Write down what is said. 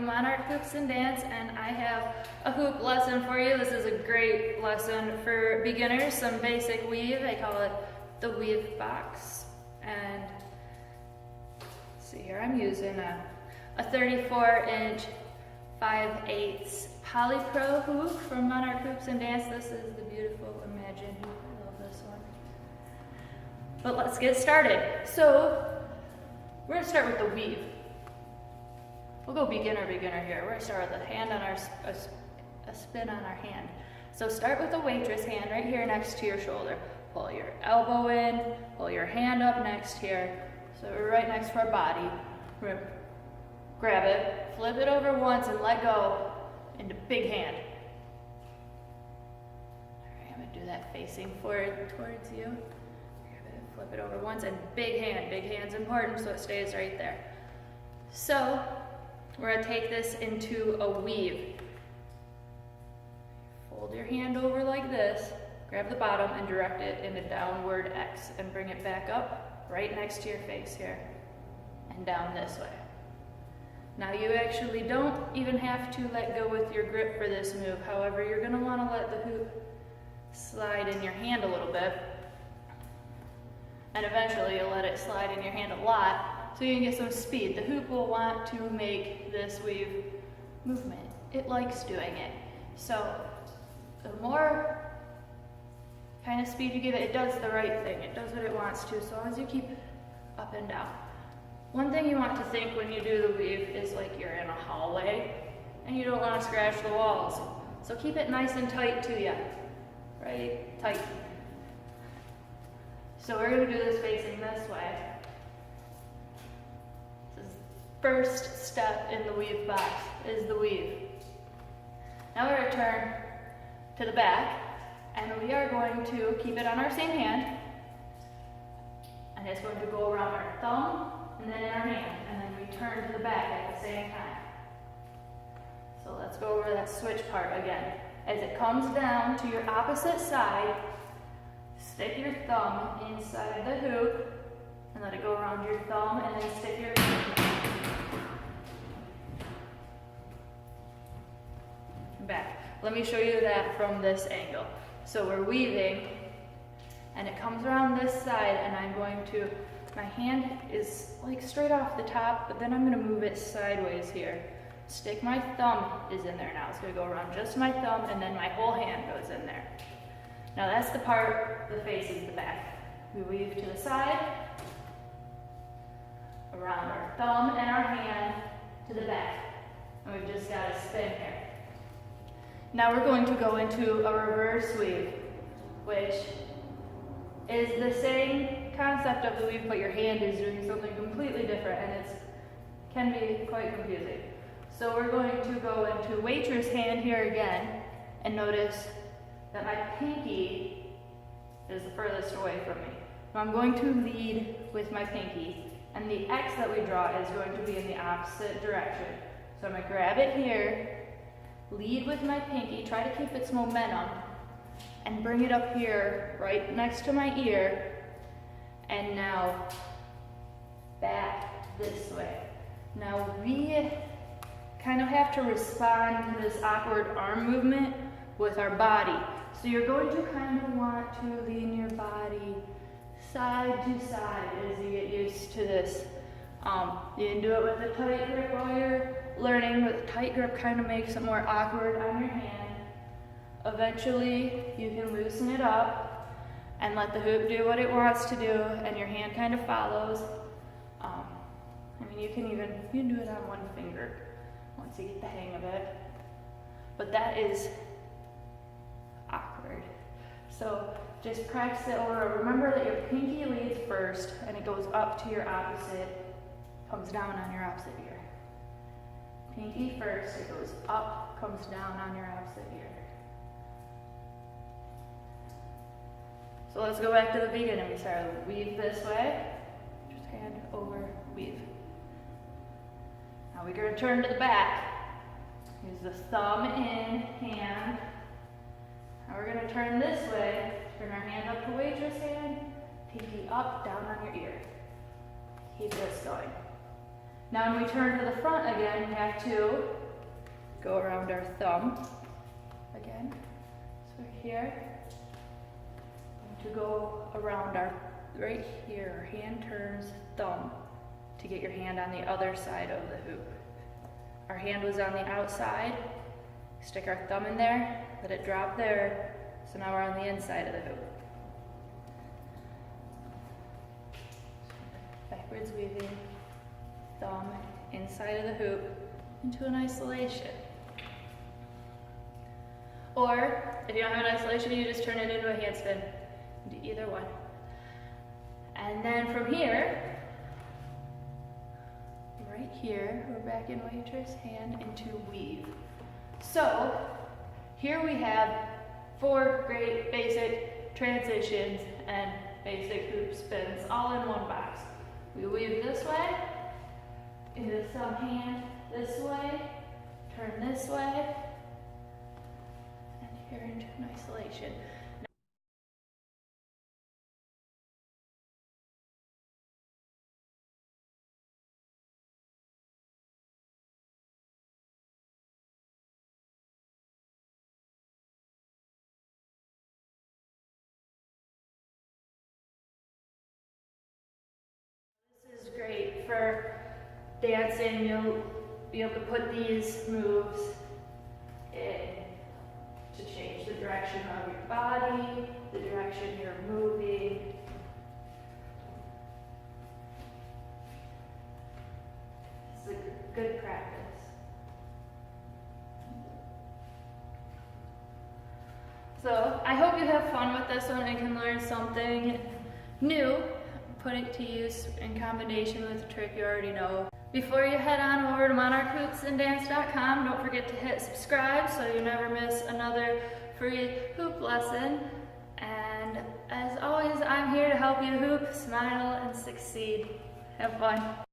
from Monarch Hoops and Dance, and I have a hoop lesson for you. This is a great lesson for beginners, some basic weave. I call it the weave box. And see here, I'm using a 34-inch 5/8 Polypro hoop from Monarch Hoops and Dance. This is the beautiful Imagine hoop. I love this one. But let's get started. So we're gonna start with the weave. We'll go beginner here. We're gonna start with a hand on a spin on our hand. So start with the waitress hand right here next to your shoulder. Pull your elbow in, pull your hand up next here. So we're right next to our body. We're gonna grab it, flip it over once and let go into big hand. All right, I'm gonna do that facing forward towards you. Grab it, flip it over once and big hand. Big hand's important so it stays right there. So we're gonna take this into a weave. Fold your hand over like this, grab the bottom and direct it in a downward X and bring it back up right next to your face here and down this way. Now you actually don't even have to let go with your grip for this move. However, you're gonna wanna let the hoop slide in your hand a little bit. And eventually you'll let it slide in your hand a lot so you can get some speed. The hoop will want to make this weave movement. It likes doing it. So the more kind of speed you give it, it does the right thing. It does what it wants to, so long as you keep up and down. One thing you want to think when you do the weave is like you're in a hallway and you don't want to scratch the walls. So keep it nice and tight to you, right? Tight. So we're gonna do this facing this way. This is first step in the weave box is the weave. Now we're gonna turn to the back and we are going to keep it on our same hand and it's going to go around our thumb and then in our hand, and then we turn to the back at the same time. So let's go over that switch part again. As it comes down to your opposite side, stick your thumb inside the hoop and let it go around your thumb and then stick your back. Let me show you that from this angle. So we're weaving and it comes around this side and I'm going to, my hand is like straight off the top, but then I'm gonna move it sideways here. Stick my thumb is in there now. It's gonna go around just my thumb and then my whole hand goes in there. Now that's the part that faces the back. We weave to the side, around our thumb and our hand to the back. And we've just got to spin here. Now we're going to go into a reverse weave, which is the same concept of the weave, but your hand is doing something completely different and it can be quite confusing. So we're going to go into waitress hand here again and notice that my pinky is the furthest away from me. Now I'm going to lead with my pinky and the X that we draw is going to be in the opposite direction. So I'm going to grab it here, lead with my pinky, try to keep its momentum, and bring it up here right next to my ear, and now back this way. Now we kind of have to respond to this awkward arm movement with our body. So you're going to kind of want to lean your body side to side as you get used to this. You can do it with a tight grip while you're learning, but a tight grip kind of makes it more awkward on your hand. Eventually, you can loosen it up and let the hoop do what it wants to do, and your hand kind of follows. I mean, you can do it on one finger once you get the hang of it. But that is awkward. So just practice it over. Remember that your pinky leads first, and it goes up to your opposite, comes down on your opposite ear. Pinky first, it goes up, comes down on your opposite ear. So let's go back to the beginning. We start with weave this way, just hand over, weave. Now we're going to turn to the back. Use the thumb in hand. Now we're going to turn this way, turn our hand up to waitress hand, pinky up, down on your ear. Keep this going. Now when we turn to the front again, we have to go around our thumb again. So we're here. To go around our, right here, our hand turns thumb to get your hand on the other side of the hoop. Our hand was on the outside, stick our thumb in there, let it drop there, so now we're on the inside of the hoop. Backwards weaving, thumb inside of the hoop into an isolation. Or, if you don't have an isolation, you just turn it into a handspin. Do either one. And then from here, right here, we're back in waitress hand into weave. So, here we have 4 great basic transitions and basic hoop spins all in one box. We weave this way, into some hand this way, turn this way, and here into an isolation. This is great for dancing. You'll be able to put these moves in to change the direction of your body, the direction you're moving. It's a good practice. So I hope you have fun with this one and can learn something new, put it to use in combination with a trick you already know. Before you head on over to monarchhoopsanddance.com, don't forget to hit subscribe so you never miss another free hoop lesson. And as always, I'm here to help you hoop, smile, and succeed. Have fun.